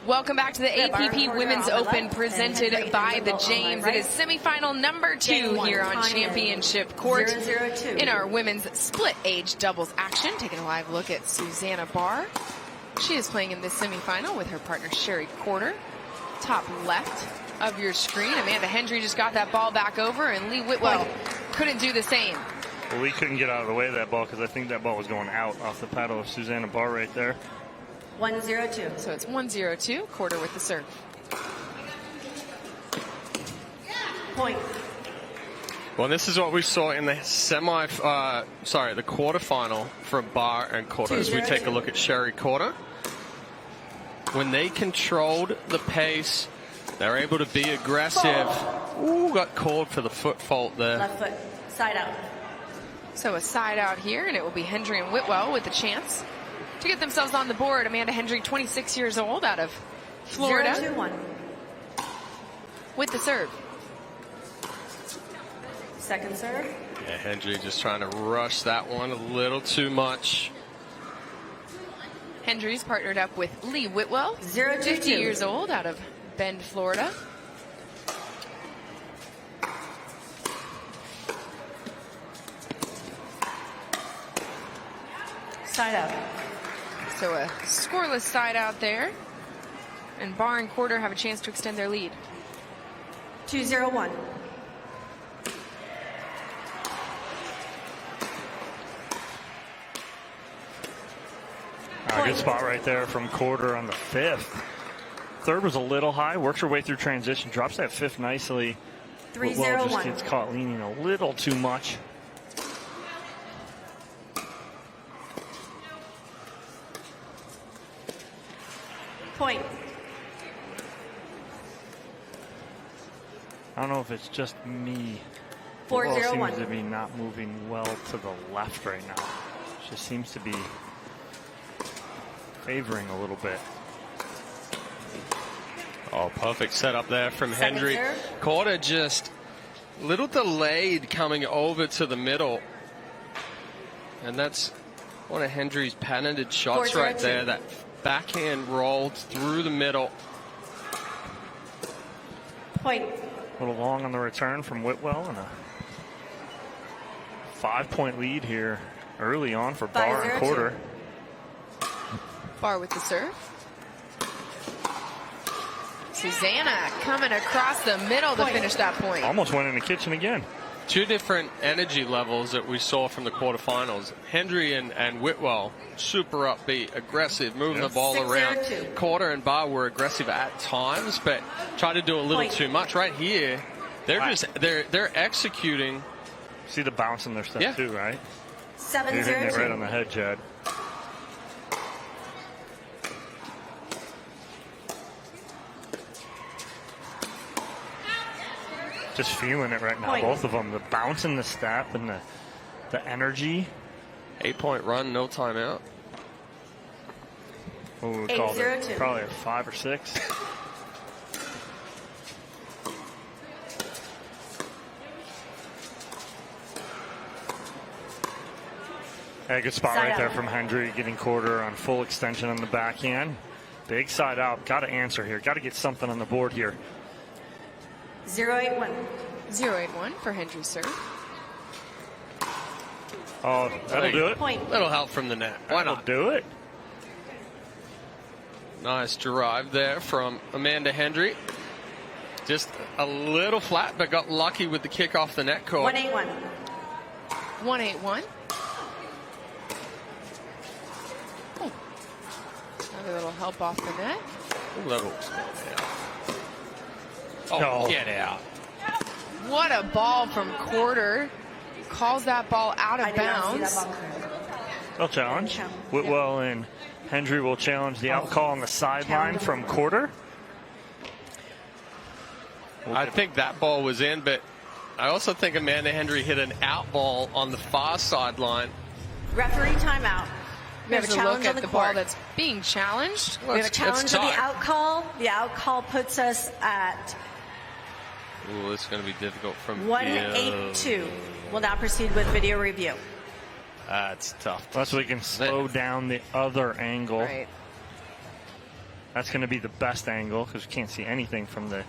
Welcome back to the APP Women's Open presented by the James. It is semifinal number 2 here on Championship Court in our women's split age doubles action. Taking a live look at Susanna Barr. She is playing in this semifinal with her partner Sherry Corder. Top left of your screen, Amanda Hendry just got that ball back over, and Lee Whitwell couldn't do the same. Well, Lee couldn't get out of the way of that ball because I think that ball was going out off the paddle of Susanna Barr right there. 1-0-2. So it's 1-0-2. Corder with the serve. Point. Well, this is what we saw in the the quarterfinal from Barr and Corder. As we take a look at Sherry Corder, when they controlled the pace, they're able to be aggressive. Ooh, got called for the foot fault there. Left foot, side out. So a side out here, and it will be Hendry and Whitwell with the chance to get themselves on the board. Amanda Hendry, 26 years old, out of Florida. 0-2-1. With the serve. Second serve. Yeah, Hendry just trying to rush that one a little too much. Hendry's partnered up with Lee Whitwell, 0-2-2. 50 years old, out of Bend, Florida. Side out. So a scoreless side out there. And Barr and Corder have a chance to extend their lead. 2-0-1. Good spot right there from Corder on the fifth. Third was a little high, works her way through transition, drops that fifth nicely. 3-0-1. Whitwell just gets caught leaning a little too much. Point. I don't know if it's just me. 4-0-1. Whitwell seems to be not moving well to the left right now. She seems to be favoring a little bit. Oh, perfect setup there from Second Hendry. serve. Corder just a little delayed coming over to the middle. And that's one of Hendry's patented shots 4-0-2. right there. That backhand rolled through the middle. Point. A little long on the return from Whitwell, and a 5-point lead here early on for Barr and 5-0-2. Corder. Barr with the serve. Susanna coming across the middle to finish that point. Almost went in the kitchen again. Two different energy levels that we saw from the quarterfinals. Hendry and Whitwell, super upbeat, aggressive, moving the ball 6-0-2. around. Corder and Barr were aggressive at times, but tried to do a little too much. Right here, they're executing. See the bounce in their step too, right? 7-0-2. You're hitting it right on the head, Jed. Just feeling it right now, Point. both of them. The bounce in the step and the energy. 8-point run, no timeout. What would we call it? 8-0-2. Probably a 5 or 6. Hey, good spot Side right there out. from Hendry, getting Corder on full extension on the backhand. Big side out. Got to answer here. Got to get something on the board here. 0-8-1. 0-8-1 for Hendry's serve. Oh, that'll do it. Point. Little help from the net. Why That'll not? do it. Nice drive there from Amanda Hendry. Just a little flat, but got lucky with the kick off the net court. 1-8-1. 1-8-1. Oh. Another little help off the net. Ooh, that looks good. Oh, No. get out. What a ball from Corder. Calls that ball out I of did not see bounds. that ball clear. They'll challenge. Whitwell and Hendry will challenge the out call on the sideline from Corder. I think that ball was in, but I also think Amanda Hendry hit an out ball on the far sideline. Referee timeout. We have a challenge look on at the the ball court. that's being challenged. We have a challenge on the out call. The out call puts us at Ooh, it's going to be difficult from 1-8-2. We'll now proceed with video review. That's tough. Plus we can slow down the other angle. Right. That's going to be the best angle because you can't see anything from the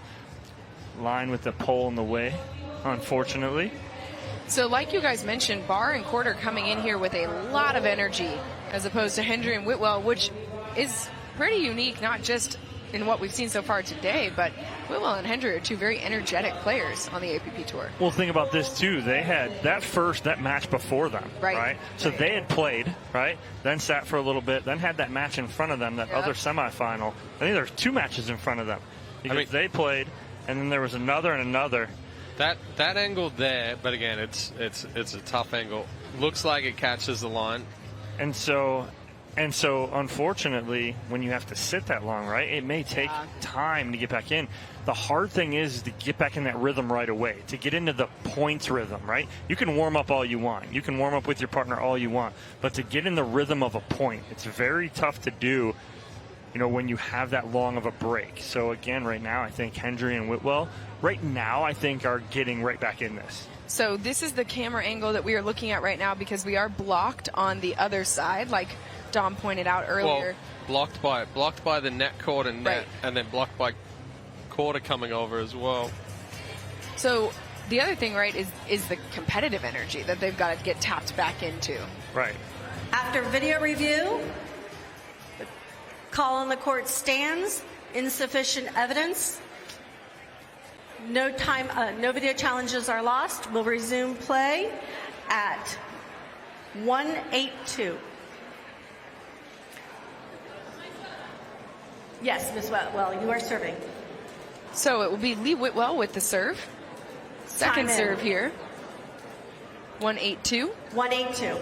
line with the pole in the way, unfortunately. So like you guys mentioned, Barr and Quarter coming in here with a lot of energy as opposed to Hendry and Whitwell, which is pretty unique, not just in what we've seen so far today, but Whitwell and Hendry are two very energetic players on the APP Tour. Well, think about this too. They had that match before them, right? So they had played, right? Then sat for a little bit, then had that match in front of them, that other semifinal. I think there's 2 matches in front of them because they played, and then there was another and another. That angle there, but again, it's a tough angle. Looks like it catches the line. And so unfortunately, when you have to sit that long, right, it may take time to get back in. The hard thing is to get back in that rhythm right away, to get into the points rhythm, right? You can warm up all you want. You can warm up with your partner all you want. But to get in the rhythm of a point, it's very tough to do, when you have that long of a break. So again, right now, I think Hendry and Whitwell, right now, I think are getting right back in this. So this is the camera angle that we are looking at right now because we are blocked on the other side, like Dom pointed out earlier. Well, blocked by the net cord and net, and then blocked by Quarter coming over as well. So the other thing, right, is the competitive energy that they've got to get tapped back into. Right. After video review, the call on the court stands. Insufficient evidence. No video challenges are lost. We'll resume play at 1-8-2. Yes, Ms. Whitwell, you are serving. So it will be Lee Whitwell with the serve. Second serve here. 1-8-2. 1-8-2.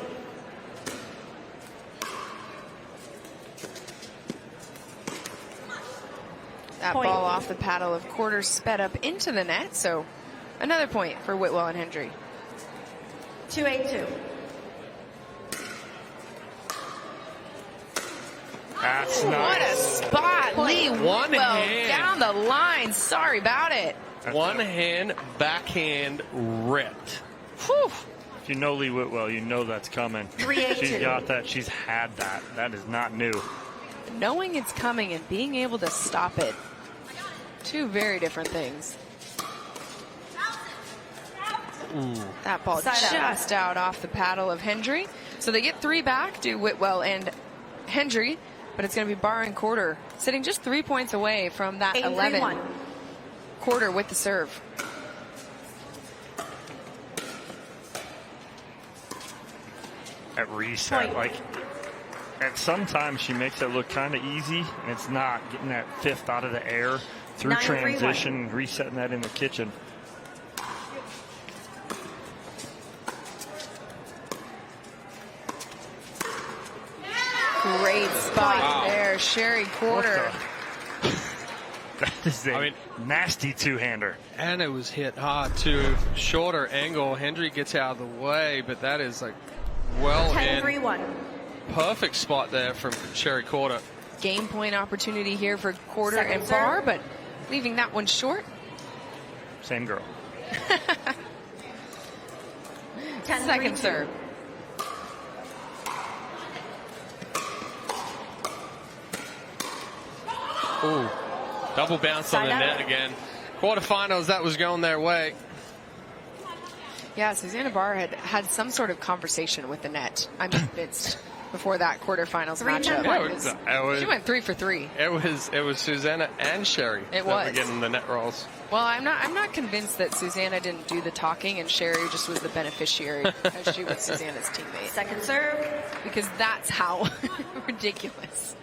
That Point. ball off the paddle of Quarter sped up into the net. So another point for Whitwell and Hendry. 2-8-2. That's nice. What a spot. Lee One Whitwell hand. down the line. Sorry about it. One hand, backhand, ripped. Whew. If you know Lee Whitwell, you know that's coming. 3-8-2. She's got that. She's had that. That is not new. Knowing it's coming and being able to stop it. Two very different things. That ball just out off the paddle of Hendry. So they get 3 back to Whitwell and Hendry, but it's going to be Barr and Quarter sitting just 3 points away from that 11. 8-3-1. Quarter with the serve. At reset, at sometimes she makes it look kind of easy, and it's not. Getting that 5th out of the air through 9-3-1. transition and resetting that in the kitchen. Great spot there, Sherry Quarter. That is a nasty 2-hander. And it was hit hard too. Shorter angle. Hendry gets out of the way, but that is well in. 10-3-1. Perfect spot there from Sherry Quarter. Game point opportunity here for Quarter Second and Barr, serve. but leaving that one short. Same girl. 10-3-2. Second serve. Ooh, double bounce on the Side net out. again. Quarterfinals, that was going their way. Yeah, Susanna Barr had some sort of conversation with the net, I'm convinced, before that quarterfinals matchup. She went 3 for 3. It was Susanna and Sherry that were getting the net rolls. Well, I'm not convinced that Susanna didn't do the talking and Sherry just was the beneficiary as she was Susanna's teammate. Second serve. Because that's how ridiculous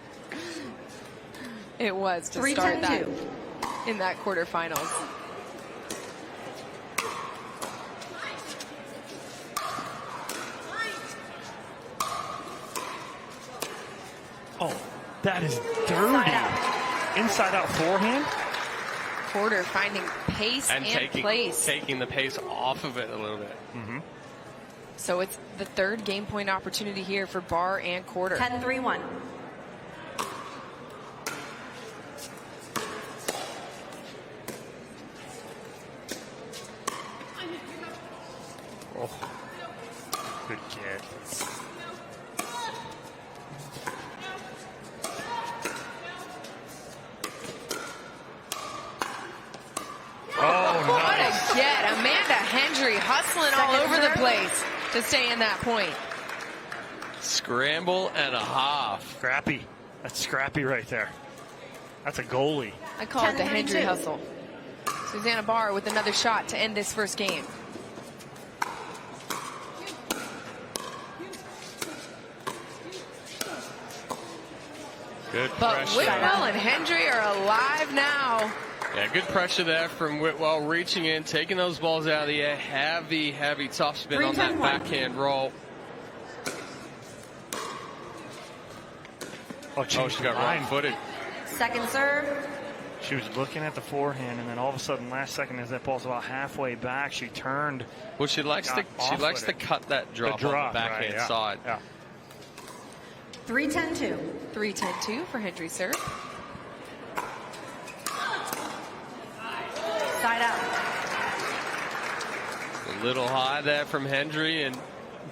it was to start that in that quarterfinals. Oh, that is dirty. Inside out forehand. Quarter finding pace and place. Taking the pace off of it a little bit. Mm-hmm. So it's the 3rd game point opportunity here for Barr and Quarter. 10-3-1. Oh, good kid. Hendry hustling all over the place to stay in that point. Scramble and a half. Scrappy. That's scrappy right there. That's a goalie. I call it the Hendry hustle. Susanna Barr with another shot to end this first game. Good But pressure. Whitwell and Hendry are alive now. Yeah, good pressure there from Whitwell, reaching in, taking those balls out of the air. Heavy, heavy top spin on that backhand roll. Oh, She got right-footed. Second serve. She was looking at the forehand, and then all of a sudden, last second, as that ball's about halfway back, she turned. Well, she likes to cut that drop on the backhand side. Yeah. 3-10-2. 3-10-2 for Hendry serve. Side out. A little high there from Hendry, and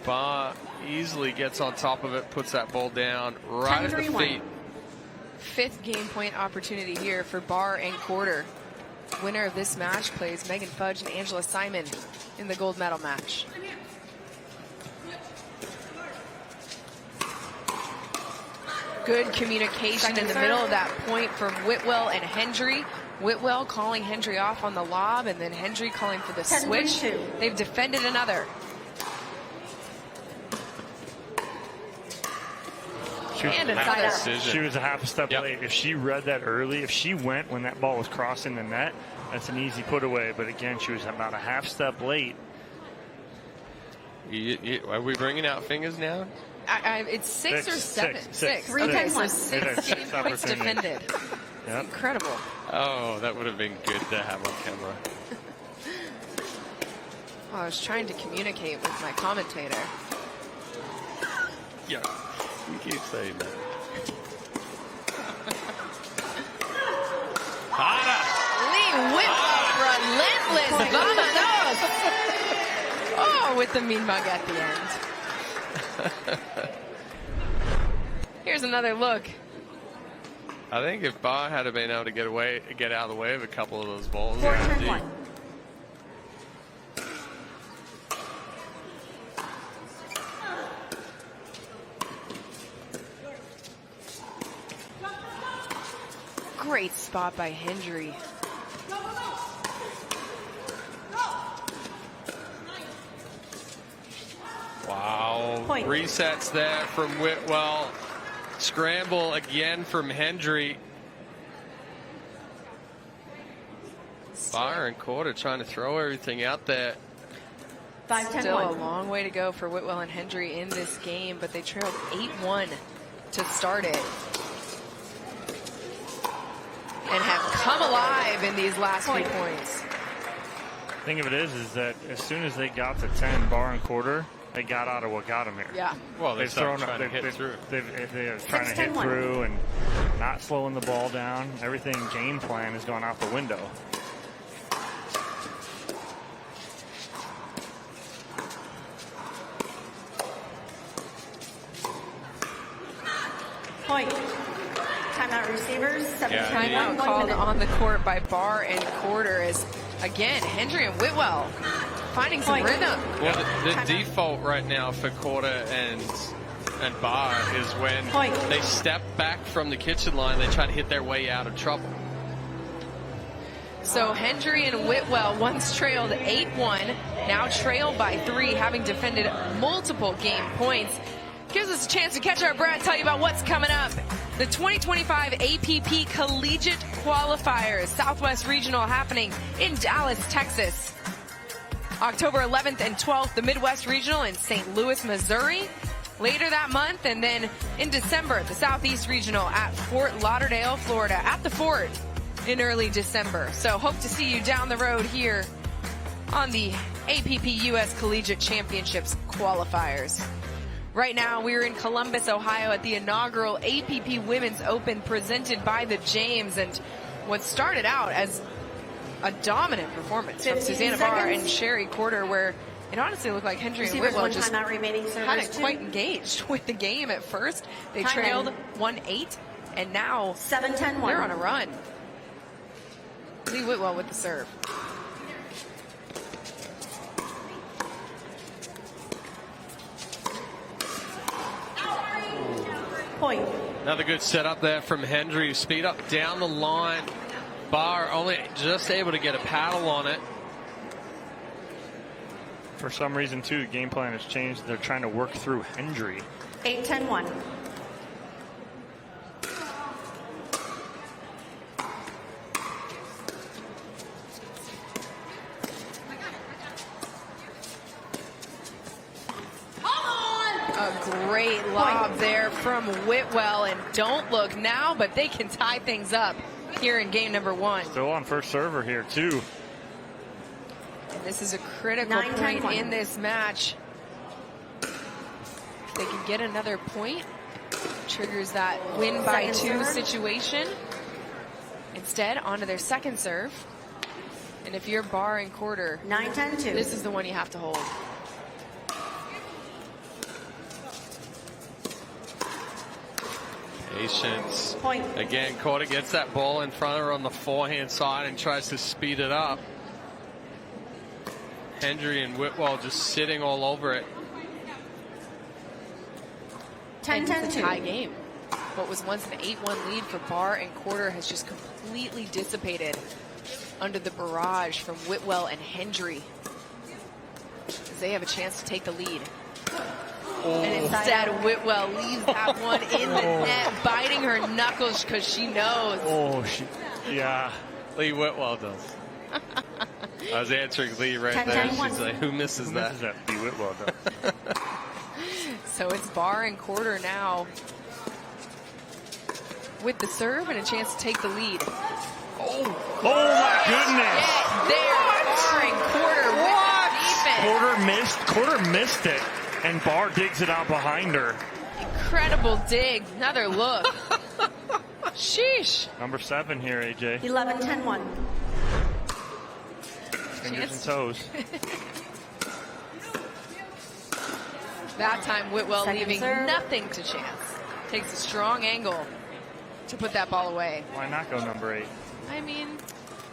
Barr easily gets on top of it, puts that ball down right at the feet. Fifth game point opportunity here for Barr and Quarter. Winner of this match plays Megan Fudge and Angela Simon in the gold medal match. Good communication in the middle of that point from Whitwell and Hendry. Whitwell calling Hendry off on the lob, and then Hendry calling for the switch. They've defended another. She was a half a step late. If she read that early, if she went when that ball was crossing the net, that's an easy put away. But again, she was about a half step late. Are we bringing out fingers now? It's six or seven. Six. Okay, so 6 game points defended. Yep. Incredible. Oh, that would have been good to have on camera. Well, I was trying to communicate with my commentator. Yeah, you keep saying that. Lee Whitwell, relentless. Vamonos. Oh, with the mean mug at the end. Here's another look. I think if Barr had been able to get out of the way of a couple of those balls. 4-10-1. Great spot by Hendry. Wow. Point. Resets there from Whitwell. Scramble again from Hendry. Barr and Quarter trying to throw everything out there. 5-10-1. Still a long way to go for Whitwell and Hendry in this game, but they trailed 8-1 to start it. And have come alive in these last few points. Thing of it is that as soon as they got to 10, Barr and Quarter, they got out of what got them here. Yeah. Well, They're trying to hit through and not slowing the ball down. Everything game plan has gone out the window. Point. Timeout receivers. 7-10-1. Timeout called on the court by Barr and Quarter as, again, Hendry and Whitwell finding some rhythm. Well, the default right now for Quarter and Barr is when they step back from the kitchen line, they try to hit their way out of trouble. So Hendry and Whitwell once trailed 8-1, now trailed by 3, having defended multiple game points. Gives us a chance to catch our breath, tell you about what's coming up. The 2025 APP Collegiate Qualifiers, Southwest Regional, happening in Dallas, Texas. October 11th and 12th, the Midwest Regional in St. Louis, Missouri. Later that month, and then in December, the Southeast Regional at Fort Lauderdale, Florida, at the Fort in early December. So hope to see you down the road here on the APP US Collegiate Championships Qualifiers. Right now, we're in Columbus, Ohio at the inaugural APP Women's Open presented by the James, and what started out as a dominant performance from Susanna Barr and Sherry Quarter, where it honestly looked like Hendry and Whitwell just hadn't quite engaged with the game at first. They trailed 1-8, and now 7-10-1. They're on a run. Lee Whitwell with the serve. Point. Another good setup there from Hendry. Speed up down the line. Barr only just able to get a paddle on it. For some reason, too, the game plan has changed. They're trying to work through Hendry. 8-10-1. A great lob there from Whitwell, and don't look now, but they can tie things up here in game number 1. Still on first server here, too. And this is a critical point in this match. If they can get another point, triggers that win by 2 situation. Instead, onto their second serve. And if you're Barr and Quarter, 9-10-2. this is the one you have to hold. Patience. Point. Again, Quarter gets that ball in front of her on the forehand side and tries to speed it up. Hendry and Whitwell just sitting all over it. 10-10-2. It's a tie game. What was once an 8-1 lead for Barr and Quarter has just completely dissipated under the barrage from Whitwell and Hendry, as they have a chance to take the lead. And instead, Whitwell leaves that one in the net, biting her knuckles because she knows. Yeah. Lee Whitwell does. I was answering Lee right there. She's like, who misses that? Lee Whitwell does. So it's Barr and Quarter now with the serve and a chance to take the lead. Oh my goodness. Get there, Barr and Quarter with the defense. Quarter missed it, and Barr digs it out behind her. Incredible dig. Another look. Sheesh. Number 7 here, AJ. 11-10-1. Fingers and toes. That time Whitwell Second leaving serve. nothing to chance. Takes a strong angle to put that ball away. Why not go number 8? I mean,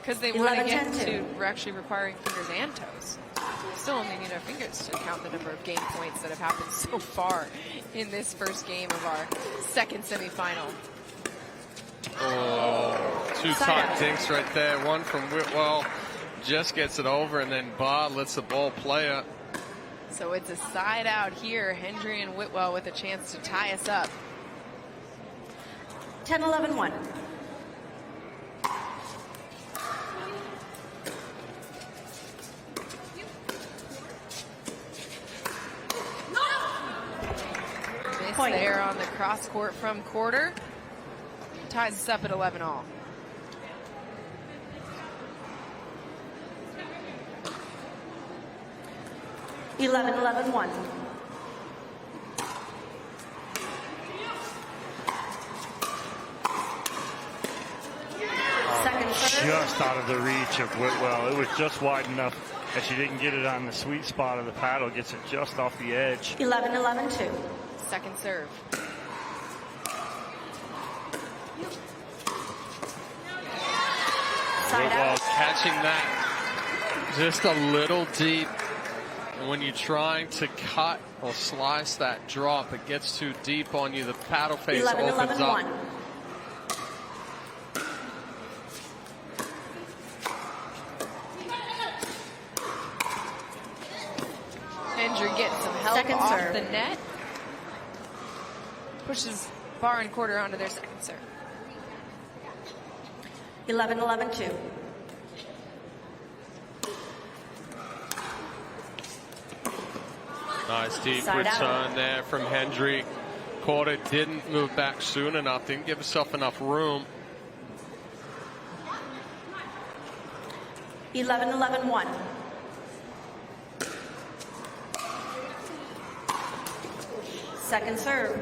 because they want to get 11-10-2. to we're actually requiring fingers and toes. We still only need our fingers to count the number of game points that have happened so far in this first game of our second semifinal. Oh, 2 top dinks right there. One from Whitwell, just gets it over, and then Barr lets the ball play up. So it's a side out here. Hendry and Whitwell with a chance to tie us up. 10-11-1. Miss Point. there on the cross court from Quarter. Ties us up at 11-all. Eleven 1. Second serve. Just out of the reach of Whitwell. It was just wide enough that she didn't get it on the sweet spot of the paddle. Gets it just off the edge. 11-11-2. Second serve. Side Whitwell out. catching that just a little deep. And when you're trying to cut or slice that drop, it gets too deep on you. The paddle face opens 11-11-1. up. Hendry getting some help Second off serve. the net. Pushes Barr and Quarter onto their second serve. 11-11-2. Nice deep Side return out. there from Hendry. Quarter didn't move back soon enough, didn't give herself enough room. 11-11-1. Second serve.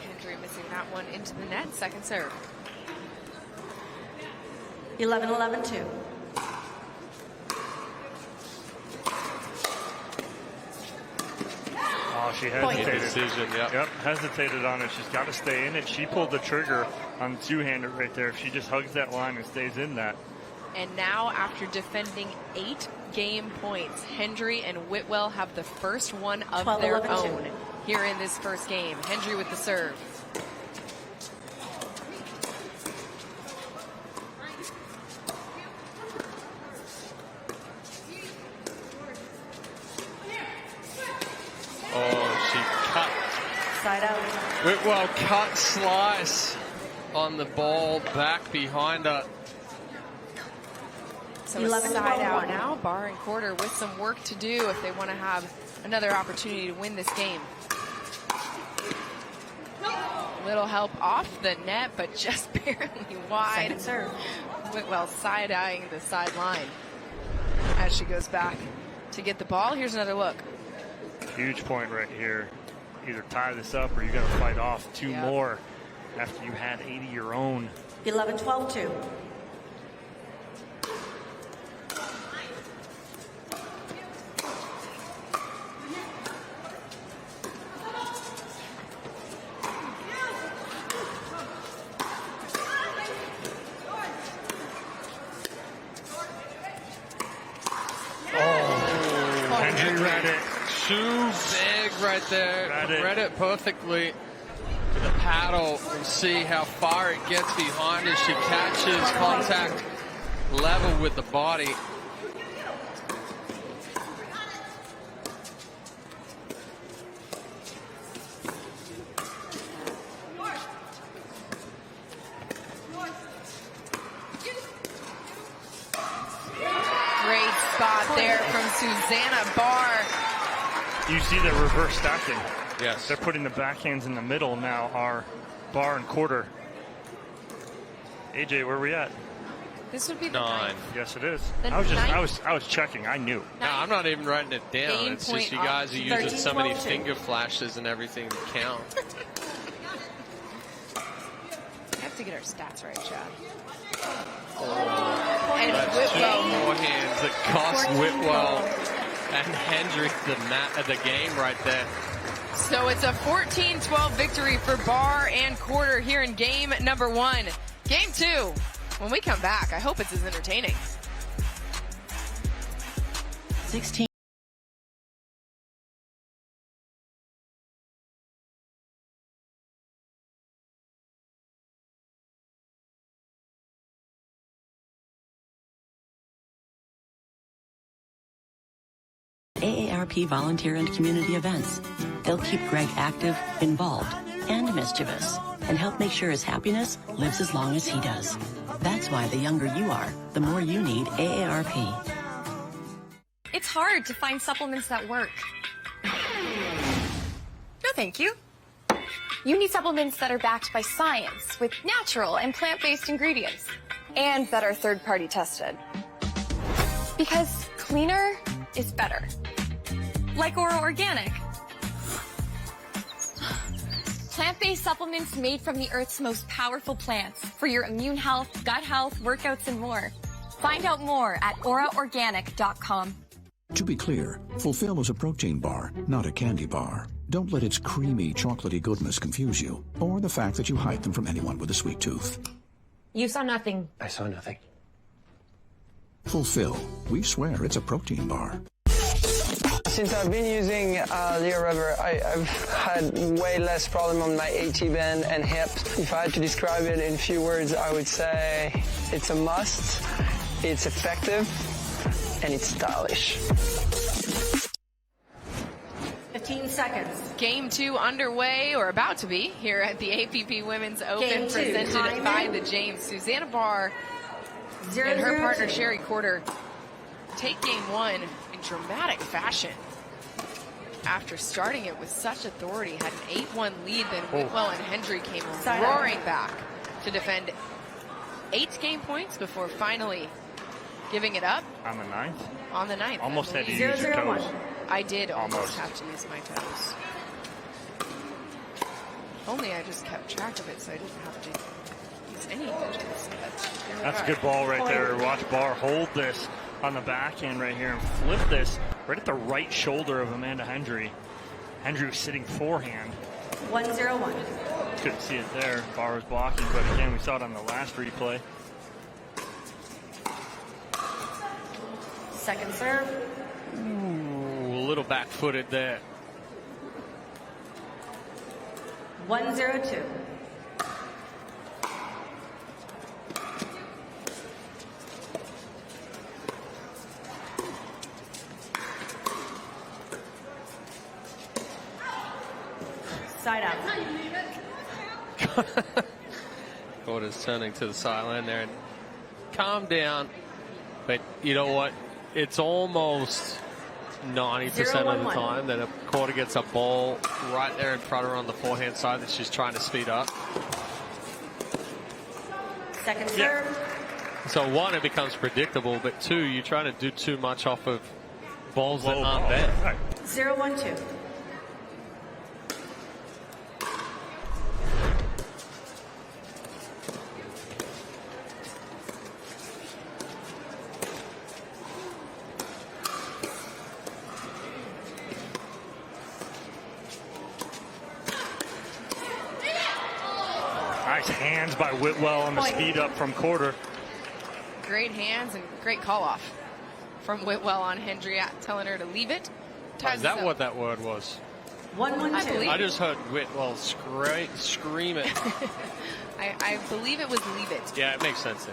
Hendry missing that one into the net. Second serve. 11-11-2. Oh, she Point. hesitated. Decision, yep. Yep, hesitated on it. She's got to stay in it. She pulled the trigger on the two-hander right there. If she just hugs that line and stays in that. And now, after defending 8 game points, Hendry and Whitwell have the first one of 12-11-2. their own here in this first game. Hendry with the serve. Whitwell cut slice on the ball back behind her. So a side out now. Barr and Quarter with some work to do if they want to have another opportunity to win this game. Little help off the net, but just barely wide. Second serve. Whitwell side-eyeing the sideline as she goes back to get the ball. Here's another look. Huge point right here. Either tie this up or you got to fight off two more after you had 80 your own. 11-12-2. Hendry read it. Too big right there. Read it perfectly to the paddle, and see how far it gets behind as she catches contact level with the body. Great spot there from Susanna Barr. You see the reverse stacking. Yes. They're putting the backhands in the middle now, are Barr and Quarter. AJ, where are we at? This would be the 9. ninth. Yes, it is. The I was checking. I knew. No, I'm not even writing it down. Game It's point just you up. guys are using so many 13-12. finger flashes and everything to count. We have to get our stats right, Chad. That's And two Whitwell. more hands that cost Whitwell and Hendry the game right there. So it's a 14-12 victory for Barr and Quarter here in game number 1. Game 2. When we come back, I hope it's as entertaining. 16. AARP volunteer and community events. They'll keep Greg active, involved, and mischievous, and help make sure his happiness lives as long as he does. That's why the younger you are, the more you need AARP. It's hard to find supplements that work. No, thank you. You need supplements that are backed by science with natural and plant-based ingredients and that are third-party tested. Because cleaner is better. Like Ora Organic. Plant-based supplements made from the Earth's most powerful plants for your immune health, gut health, workouts, and more. Find out more at oraorganic.com. To be clear, Fulfill is a protein bar, not a candy bar. Don't let its creamy, chocolatey goodness confuse you, or the fact that you hide them from anyone with a sweet tooth. You saw nothing. I saw nothing. Fulfill. We swear it's a protein bar. Since I've been using Leo Rubber, I've had way less problem on my AT band and hips. If I had to describe it in a few words, I would say it's a must, it's effective, and it's stylish. 15 seconds. Game 2 underway, or about to be, here at the APP Women's Open, Game 2, presented time by in. the James. Susanna Barr and her partner Sherry Quarter take game 1 in dramatic fashion. After starting it with such authority, had an 8-1 lead, then Whitwell and Hendry came roaring back to defend 8 game points before finally giving it up. On the 9th? On the 9th. Almost had to use 0-0-1. your toes. I did almost Almost. have to use my toes. If only I just kept track of it so I didn't have to use any digits. But That's a good ball right there. Watch Barr hold this on the backhand right here and flip this right at the right shoulder of Amanda Hendry. Hendry was sitting forehand. 1-0-1. Couldn't see it there. Barr was blocking, but again, we saw it on the last replay. Second serve. Ooh, a little back-footed there. 1-0-2. Side out. Quarter's turning to the sideline there. And calm down. But you know what? It's almost 90% of the time that a Quarter gets a ball right there in front of her on the forehand side that she's trying to speed up. Second serve. So one, it becomes predictable, but two, you're trying to do too much off of balls that aren't there. 0-1-2. Nice hands by Whitwell on the speed up from Quarter. Great hands and great call off from Whitwell on Hendry, telling her to leave it. Is that what that word was? 1-1-2. I just heard Whitwell scream it. I believe it was leave it. Yeah, it makes sense.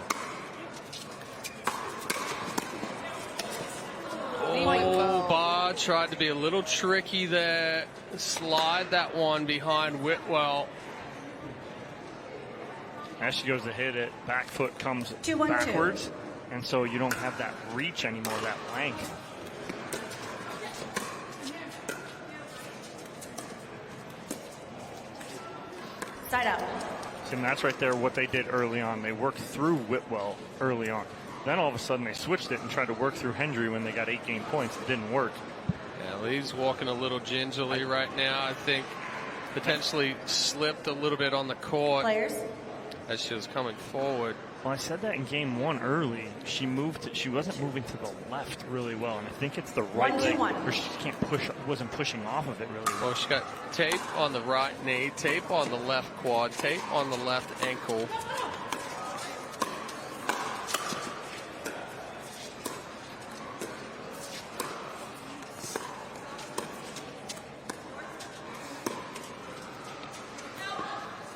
Oh, Barr tried to be a little tricky there. Slide that one behind Whitwell. As she goes to hit it, back foot comes 2-1-2. backwards, and so you don't have that reach anymore, that length. Side out. And that's right there what they did early on. They worked through Whitwell early on. Then all of a sudden they switched it and tried to work through Hendry when they got 8 game points. It didn't work. Yeah, Lee's walking a little gingerly right now. I think potentially slipped a little bit on the court. Players. As she was coming forward. Well, I said that in game 1 early. She wasn't moving to the left really well, and I think it's the right leg where she can't push, wasn't pushing off of it really well. Well, she got tape on the right knee, tape on the left quad, tape on the left ankle.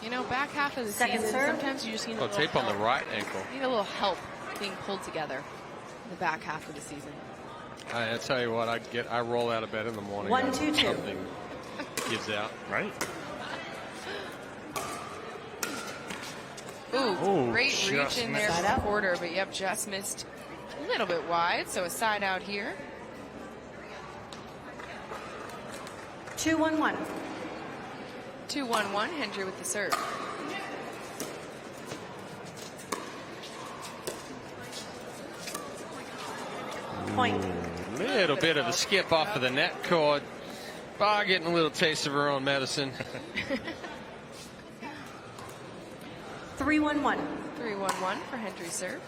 You know, back half of the season, sometimes you just need a little tape on the right ankle. Need a little help being pulled together in the back half of the season. I tell you what, I roll out of bed in the morning. 1-2-2. Something gives out. Right. Ooh, great reach in there for the Quarter, but yep, just missed a little bit wide. So a side out here. 2-1-1. 2-1-1, Hendry with the serve. Point. Little bit of a skip off of the net cord. Barr getting a little taste of her own medicine. 3-1-1. 3-1-1 for Hendry's serve.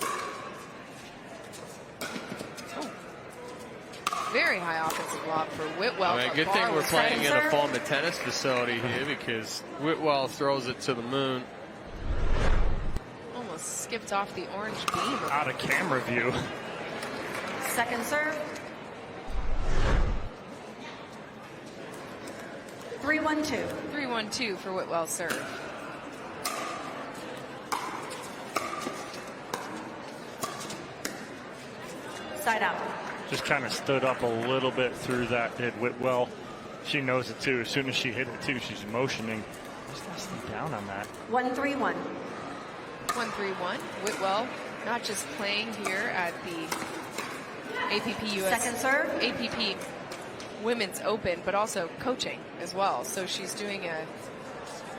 Very high offensive lob for Whitwell. I mean, good thing we're playing in a former tennis facility here because Whitwell throws it to the moon. Almost skipped off the orange beam. Out of camera view. Second serve. 3-1-2. 3-1-2 for Whitwell's serve. Side out. Just kind of stood up a little bit through that, did Whitwell. She knows it too. As soon as she hit it too, she's motioning. Just gotta stay down on that. 1-3-1. 1-3-1. Whitwell not just playing here at the APP US. Second serve. APP Women's Open, but also coaching as well. So she's doing a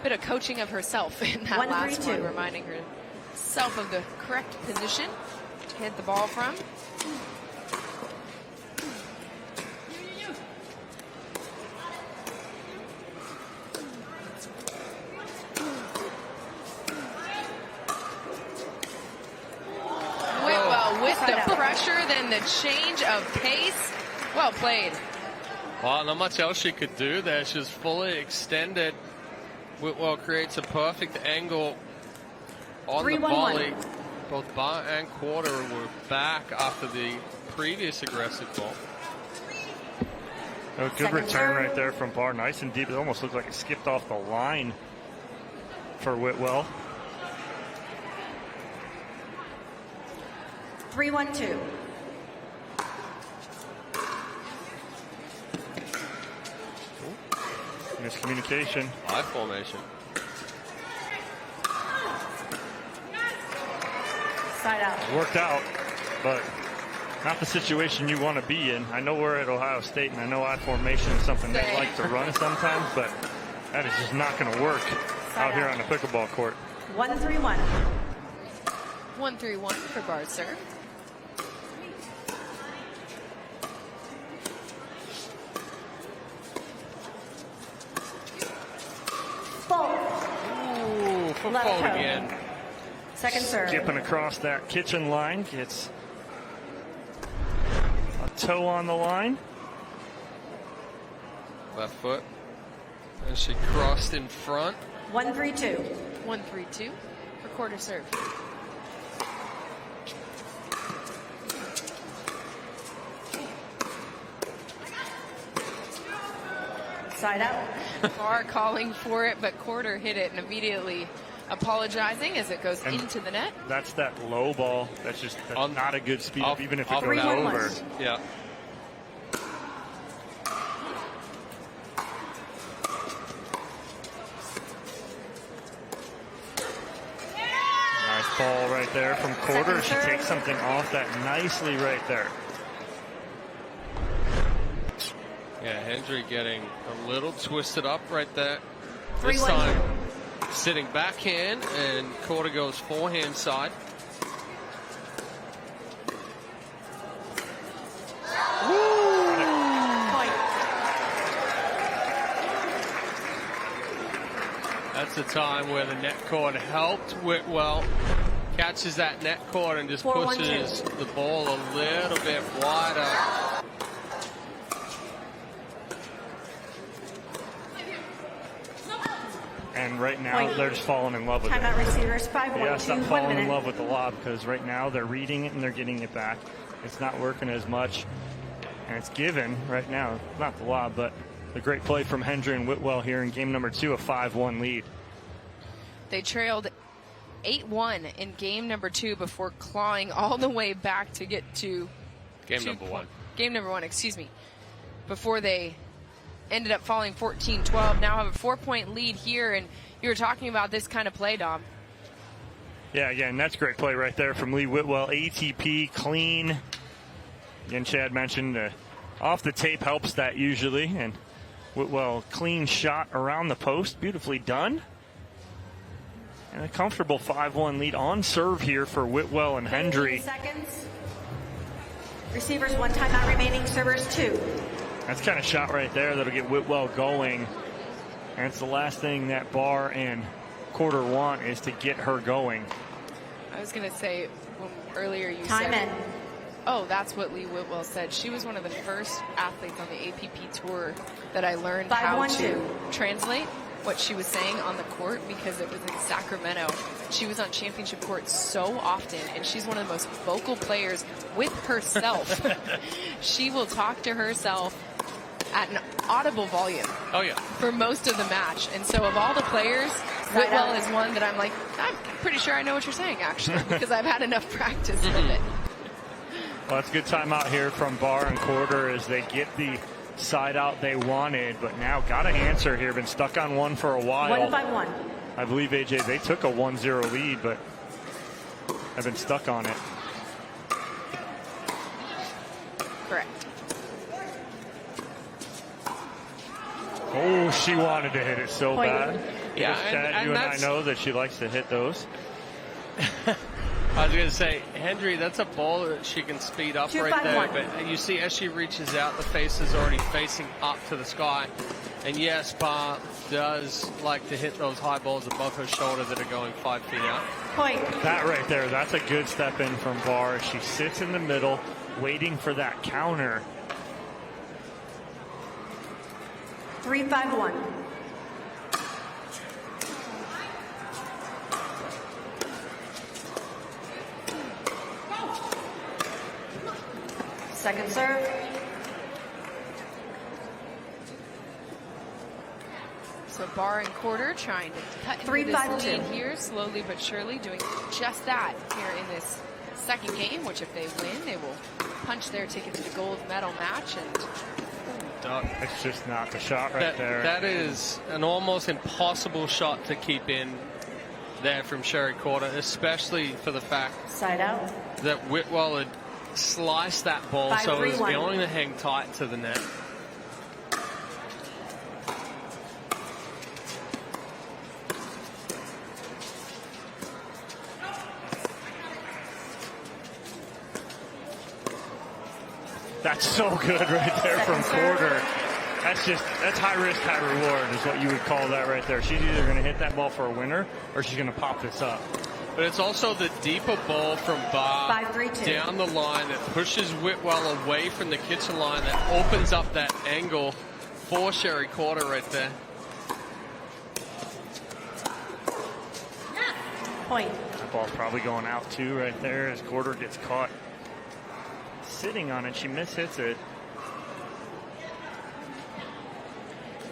bit of coaching of herself in that last one, reminding herself of the correct position to hit the ball from. The pressure, then the change of pace. Well played. Well, not much else she could do there. She's fully extended. Whitwell creates a perfect angle on the volley. Both Barr and Quarter were back after the previous aggressive ball. A good return right there from Barr. Nice and deep. It almost looked like it skipped off the line for Whitwell. 3-1-2. Miscommunication. High formation. Side out. It worked out, but not the situation you want to be in. I know we're at Ohio State, and I know I formation is something they like to run sometimes, but that is just not going to work out here on the pickleball court. 1-3-1. 1-3-1 for Barr's serve. Ooh, for Left fault toe. again. Second serve. Skipping across that kitchen line, gets a toe on the line. Left foot. And she crossed in front. 1-3-2. 1-3-2 for quarter serve. Side out. Barr calling for it, but quarter hit it and immediately apologizing as it goes into the net. That's that low ball. That's not a good speed up, even if it goes 3-1. over. Yeah. Nice ball right there from quarter. She takes something off that nicely right there. Yeah, Hendry getting a little twisted up right there. 3-1. This time sitting backhand, and quarter goes forehand side. Point. That's the time where the net cord helped Whitwell. Catches that net cord and just 4-1-2. pushes the ball a little bit wider. And right now, Point. they're just falling in love with Timeout it. receivers. 5-1-2. Yeah, stop 1 falling in minute. love with the lob, because right now they're reading it and they're getting it back. It's not working as much, and it's given right now. Not the lob, but the great play from Hendry and Whitwell here in game number 2, a 5-1 lead. They trailed 8-1 in game number 2 before clawing all the way back to get to Game number 1. Game number 1, excuse me. Before they ended up falling 14-12, now have a 4-point lead here, and you were talking about this kind of play, Dom. Yeah, again, that's great play right there from Lee Whitwell. ATP, clean. Again, Chad mentioned off the tape helps that usually, and Whitwell, clean shot around the post, beautifully done. And a comfortable 5-1 lead on serve here for Whitwell and Hendry. 15 seconds. Receivers 1 timeout remaining. Servers 2. That's kind of shot right there that'll get Whitwell going. And it's the last thing that Barr and Quarter want, is to get her going. I was going to say, earlier you Time said... in. Oh, that's what Lee Whitwell said. She was one of the first athletes on the APP tour that I learned how to translate what she was saying on the court, because it was in Sacramento. She was on championship court so often, and she's one of the most vocal players with herself. She will talk to herself at an audible volume. Oh, yeah. For most of the match. And so of all the players, Whitwell is one that I'm like, I'm pretty sure I know what you're saying, actually, because I've had enough practice with it. Well, that's a good timeout here from Barr and Quarter as they get the side out they wanted, but now got an answer here. Been stuck on one for a while. 1-5-1. I believe, AJ, they took a 1-0 lead, but have been stuck on it. Correct. Oh, she wanted to hit it so bad. Yeah, Chad, you and I know that she likes to hit those. I was going to say, Hendry, that's a ball that she can speed up 2-5-1. right there. But you see, as she reaches out, the face is already facing up to the sky. And yes, Barr does like to hit those high balls above her shoulder that are going 5 feet out. Point. That right there, that's a good step in from Barr. She sits in the middle, waiting for that counter. 3-5-1. Second serve. So Barr and Quarter trying to cut into 3-5-2. this lead here, slowly but surely, doing just that here in this second game, which if they win, they will punch their ticket to the gold medal match. And It's just not the shot right there. That is an almost impossible shot to keep in. there from Sherry Quarter, especially for the fact Side out. that Whitwell had sliced that ball, so it was 5-3-1. going to hang tight to the net. That's so good right there from Quarter. That's high risk, high reward is what you would call that right there. She's either going to hit that ball for a winner or she's going to pop this up. But it's also the deeper ball from Barr 5-3-2. down the line that pushes Whitwell away from the kitchen line, that opens up that angle for Sherry Quarter right there. Point. That ball's probably going out too right there as Quarter gets caught sitting on it. She mishits it.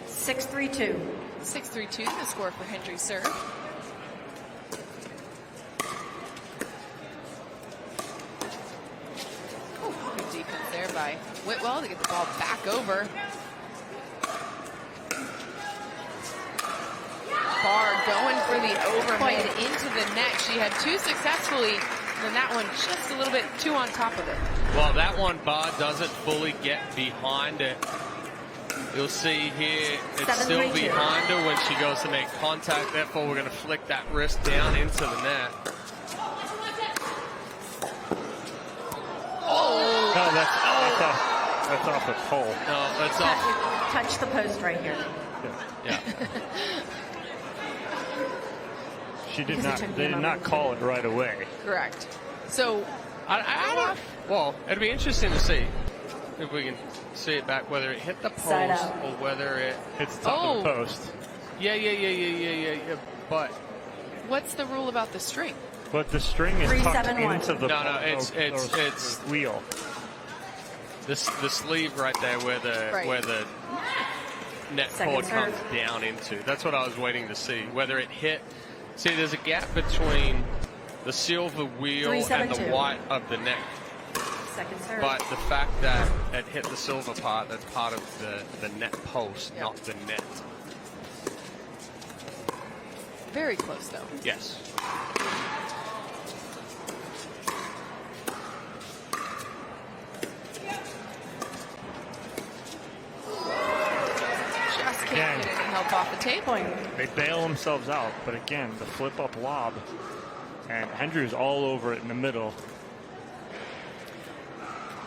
6-3-2. 6-3-2, the score for Hendry's serve. Good defense there by Whitwell to get the ball back over. Barr going for the overhead into the net. She had two successfully, and then that one just a little bit too on top of it. Well, that one Barr doesn't fully get behind it. You'll see here it's still 7-3-2. behind her when she goes to make contact. Therefore, we're going to flick that wrist down into the net. Oh, that's off the pole. No, that's off. Touch the post right here. Yeah. She did not. They did not call it right away. Correct. So, I don't. Well, it'd be interesting to see if we can see it back, whether it hit the post or whether it hits the top of the post. Yeah. But what's the rule about the string? But the string is tucked into the it's wheel. The sleeve right there where the net cord comes down into. That's what I was waiting to see. Whether it hit. See, there's a gap between the silver wheel and the white of the neck. Second serve. But the fact that it hit the silver part, that's part of the net post, not the net. Very close, though. Yes. Just can't get any help off the tape. They bail themselves out, but again, the flip up lob, and Hendry's all over it in the middle.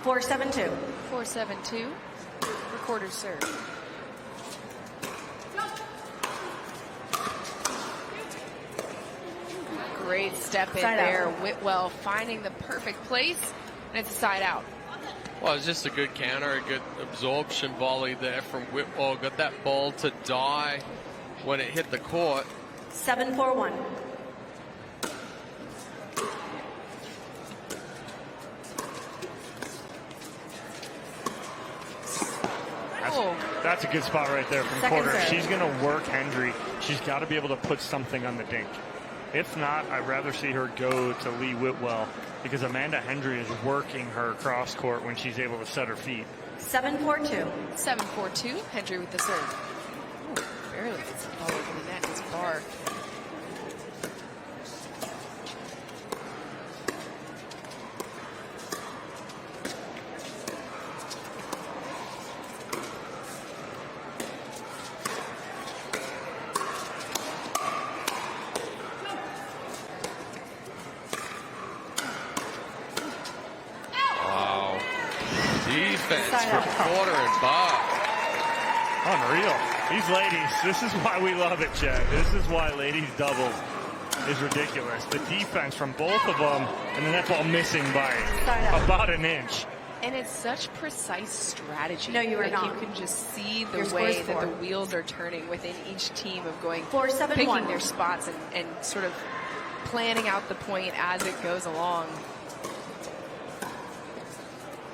4-7-2. 4-7-2. Recorder serve. Great step in there. Whitwell finding the perfect place, and it's a side out. Well, it's just a good counter, a good absorption volley there from Whitwell. Got that ball to die when it hit the court. 7-4-1. That's a good spot right there from Second Quarter. serve. She's going to work Hendry. She's got to be able to put something on the dink. If not, I'd rather see her go to Lee Whitwell because Amanda Hendry is working her cross court when she's able to set her feet. 7-4-2. 7-4-2. Hendry with the serve. Ooh, barely gets the ball over the net. It's Barr. Defense from Quarter and Barr. Unreal. These ladies, this is why we love it, Chad. This is why ladies doubles is ridiculous. The defense from both of them, and the net ball missing by about an inch. And it's such precise strategy. No, you are like not. You can just see the Your score way is that 4. the wheels are turning within each team of going, 4-7-1. picking their spots and sort of planning out the point as it goes along.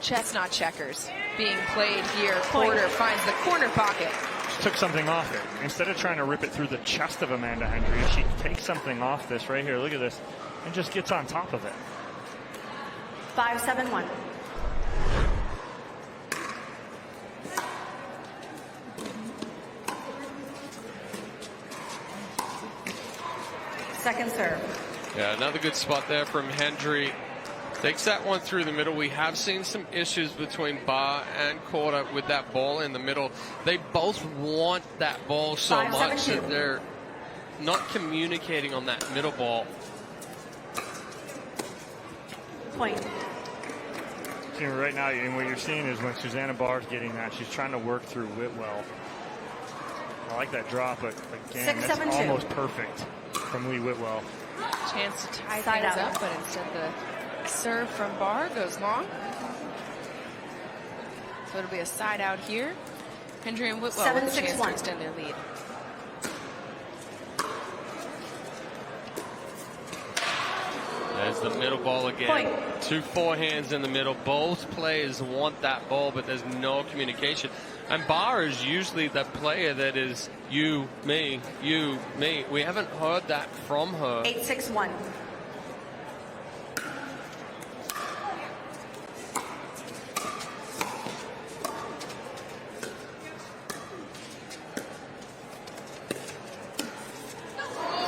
Chestnut checkers being played here. Quarter finds the corner pocket. She took something off it. Instead of trying to rip it through the chest of Amanda Hendry, she takes something off this right here. Look at this. And just gets on top of it. 5-7-1. Second serve. Yeah, another good spot there from Hendry. Takes that one through the middle. We have seen some issues between Barr and Quarter with that ball in the middle. They both want that ball so much that they're not communicating on that middle ball. Point. Right now, and what you're seeing is when Susanna Barr's getting that, she's trying to work through Whitwell. I like that drop, but again, that's almost perfect from Lee Whitwell. Chance to tie things up, but instead the serve from Barr goes long. So it'll be a side out here. Hendry and Whitwell with a chance to extend their lead. There's the middle ball again. Point. 2 forehands in the middle. Both players want that ball, but there's no communication. And Barr is usually the player that is you, me, you, me. We haven't heard that from her. 8-6-1.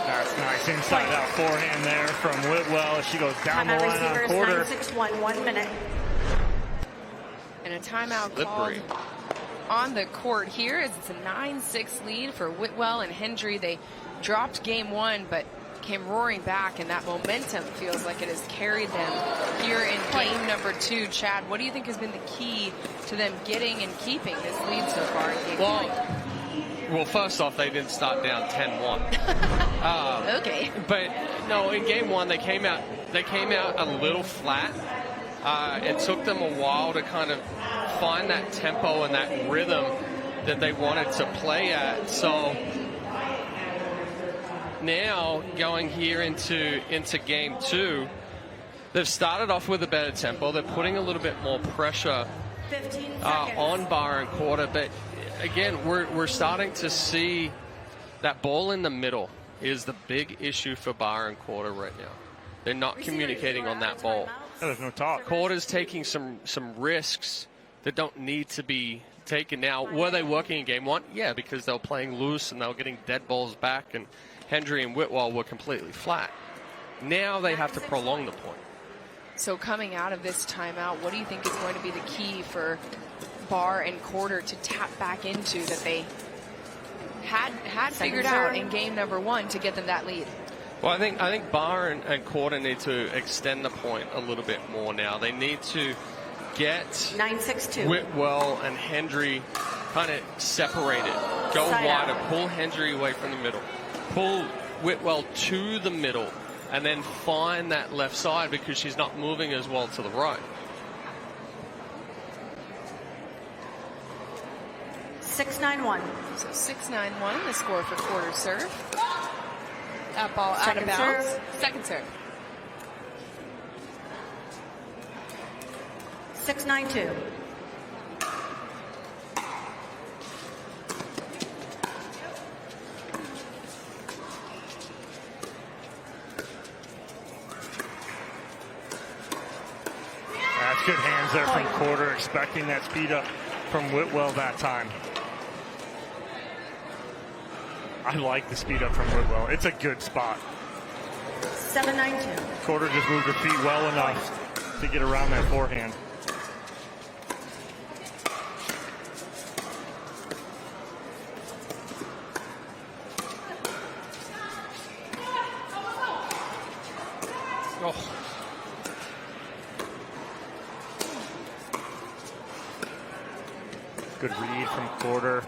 That's nice inside out forehand there from Whitwell. She goes down the line on Quarter. 9-6-1, 1 minute. And a timeout called on the court here as it's a 9-6 lead for Whitwell and Hendry. They dropped game 1 but came roaring back, and that momentum feels like it has carried them here in game number 2. Chad, what do you think has been the key to them getting and keeping this lead so far in game 3? Well, first off, they didn't start down 10-1. Okay. But no, in game 1 they came out a little flat. It took them a while to kind of find that tempo and that rhythm that they wanted to play at. So now going here into game 2, they've started off with a better tempo. They're putting a little bit more pressure on Barr and Quarter, but again, we're starting to see that ball in the middle is the big issue for Barr and Quarter right now. They're not communicating on that ball. There's no talk. Quarter's taking some risks that don't need to be taken. Now, were they working in game 1? Yeah, because they were playing loose and they were getting dead balls back, and Hendry and Whitwell were completely flat. Now they have to prolong the point. So coming out of this timeout, what do you think is going to be the key for Barr and Quarter to tap back into that they had figured out in game number 1 to get them that lead? Well, I think Barr and Quarter need to extend the point a little bit more now. They need to get 9-6-2. Whitwell and Hendry kind of separated. Go wider, pull Hendry away from the middle, pull Whitwell to the middle, and then find that left side because she's not moving as well to the right. 6-9-1. So 6-9-1, the score for Quarter serve. That ball out of bounds. Second serve. 6-9-2. That's good hands there from Quarter, expecting that speed up from Whitwell that time. I like the speed up from Whitwell. It's a good spot. 7-9-2. Quarter just moved her feet well enough to get around that forehand. Oh. Good read from Quarter.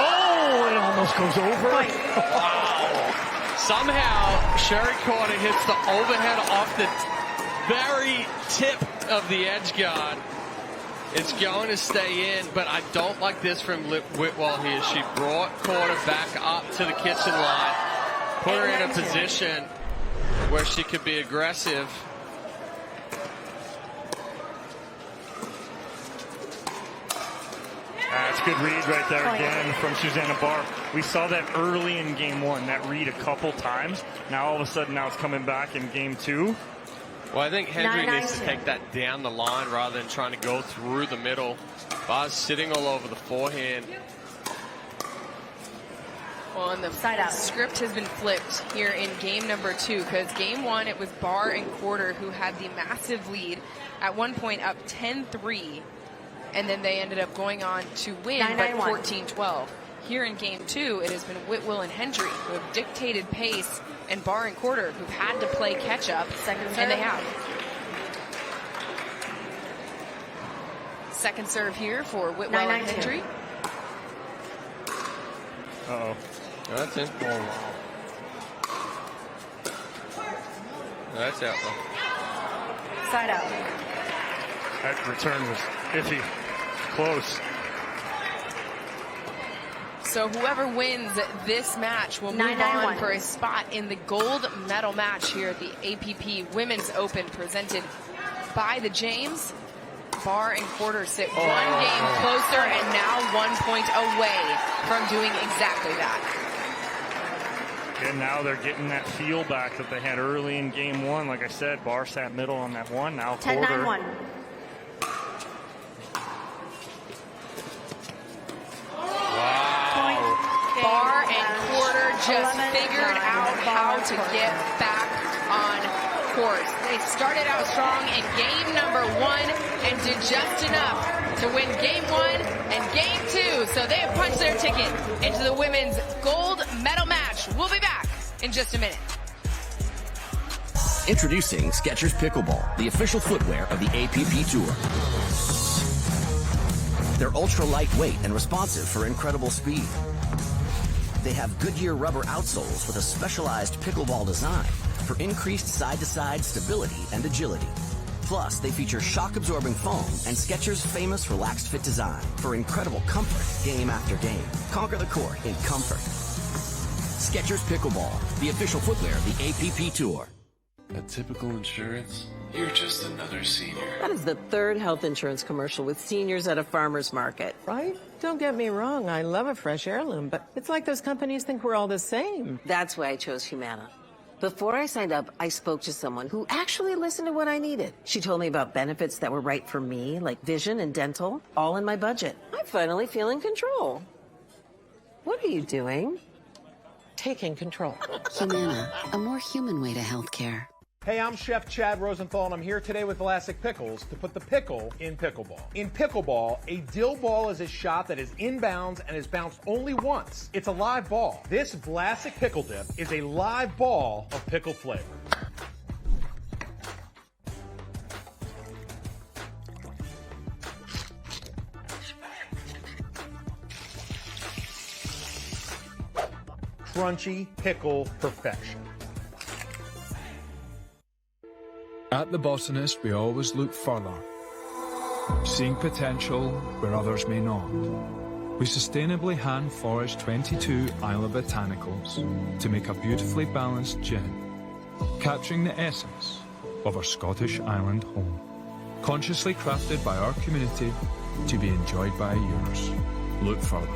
Oh, it almost goes over. Wow. Somehow, Sherry Quarter hits the overhead off the very tip of the edge guard. It's going to stay in, but I don't like this from Whitwell here. She brought Quarter back up to the kitchen line, put her in a position where she could be aggressive. That's good read right there again from Susanna Barr. We saw that early in game 1, that read a couple times. Now all of a sudden now it's coming back in game 2. Well, I think Hendry needs to take that down the line rather than trying to go through the middle. Barr's sitting all over the forehand. Well, and the script has been flipped here in game number 2, because game 1, it was Barr and Quarter who had the massive lead at one point, up 10-3, and then they ended up going on to win, but 14-12. Here in game 2, it has been Whitwell and Hendry who have dictated pace, and Barr and Quarter who've had to play catch up, and they have. Second serve here for Whitwell and Hendry. Uh-oh. That's in. Oh, wow. That's out, though. Side out. That return was iffy. Close. So whoever wins this match will move on for a spot in the gold medal match here at the APP Women's Open, presented by the James. Barr and Quarter sit one game closer and now 1 point away from doing exactly that. And now they're getting that feel back that they had early in game 1. Like I said, Barr sat middle on that one. Now Quarter. 10-9-1. Barr and Quarter just figured out how to get back on course. They started out strong in game number 1 and did just enough to win game 1 and game 2. So they have punched their ticket into the women's gold medal match. We'll be back in just a minute. Introducing Skechers Pickleball, the official footwear of the APP Tour. They're ultra lightweight and responsive for incredible speed. They have Goodyear rubber outsoles with a specialized pickleball design for increased side-to-side stability and agility. Plus, they feature shock-absorbing foam and Skechers' famous relaxed fit design for incredible comfort game after game. Conquer the court in comfort. Skechers Pickleball, the official footwear of the APP Tour. At Typical Insurance, you're just another senior. That is the third health insurance commercial with seniors at a farmer's market. Right? Don't get me wrong, I love a fresh heirloom, but it's like those companies think we're all the same. That's why I chose Humana. Before I signed up, I spoke to someone who actually listened to what I needed. She told me about benefits that were right for me, like vision and dental, all in my budget. I finally feel in control. What are you doing? Taking control. Humana, a more human way to healthcare. Hey, I'm Chef Chad Rosenthal, and I'm here today with Vlasic Pickles to put the pickle in pickleball. In pickleball, a dill ball is a shot that is inbounds and is bounced only once. It's a live ball. This Vlasic Pickle Dip is a live ball of pickle flavor. Crunchy pickle perfection. At The Botanist, we always look further, seeing potential where others may not. We sustainably hand forage 22 Isla Botanicals to make a beautifully balanced gin, capturing the essence of our Scottish island home. Consciously crafted by our community to be enjoyed by yours. Look further.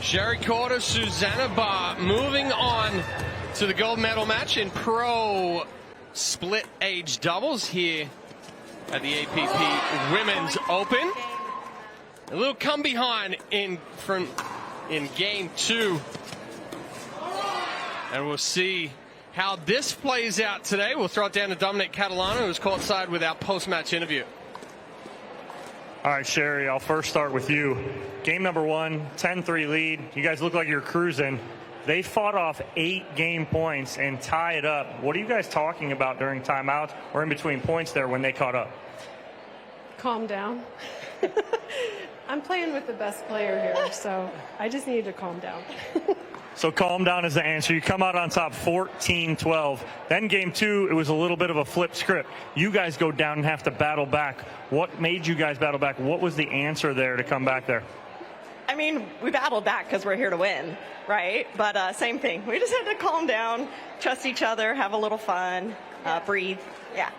Sherry Quarter, Susanna Barr moving on to the gold medal match in pro split age doubles here at the APP Women's Open. A little come behind in game 2. And we'll see how this plays out today. We'll throw it down to Dominic Catalano, who's courtside with our post-match interview. All right, Sherry, I'll first start with you. Game number 1, 10-3 lead. You guys look like you're cruising. They fought off 8 game points and tie it up. What are you guys talking about during timeout or in between points there when they caught up? Calm down. I'm playing with the best player here, so I just need to calm down. So calm down is the answer. You come out on top 14-12. Then game 2, it was a little bit of a flip script. You guys go down and have to battle back. What made you guys battle back? What was the answer there to come back there? I mean, we battled back because we're here to win, right? But same thing. We just had to calm down, trust each other, have a little fun, breathe. Yeah.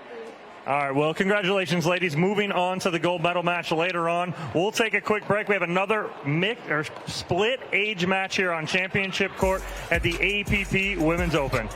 All right, well, congratulations, ladies. Moving on to the gold medal match later on. We'll take a quick break. We have another split age match here on championship court at the APP Women's Open.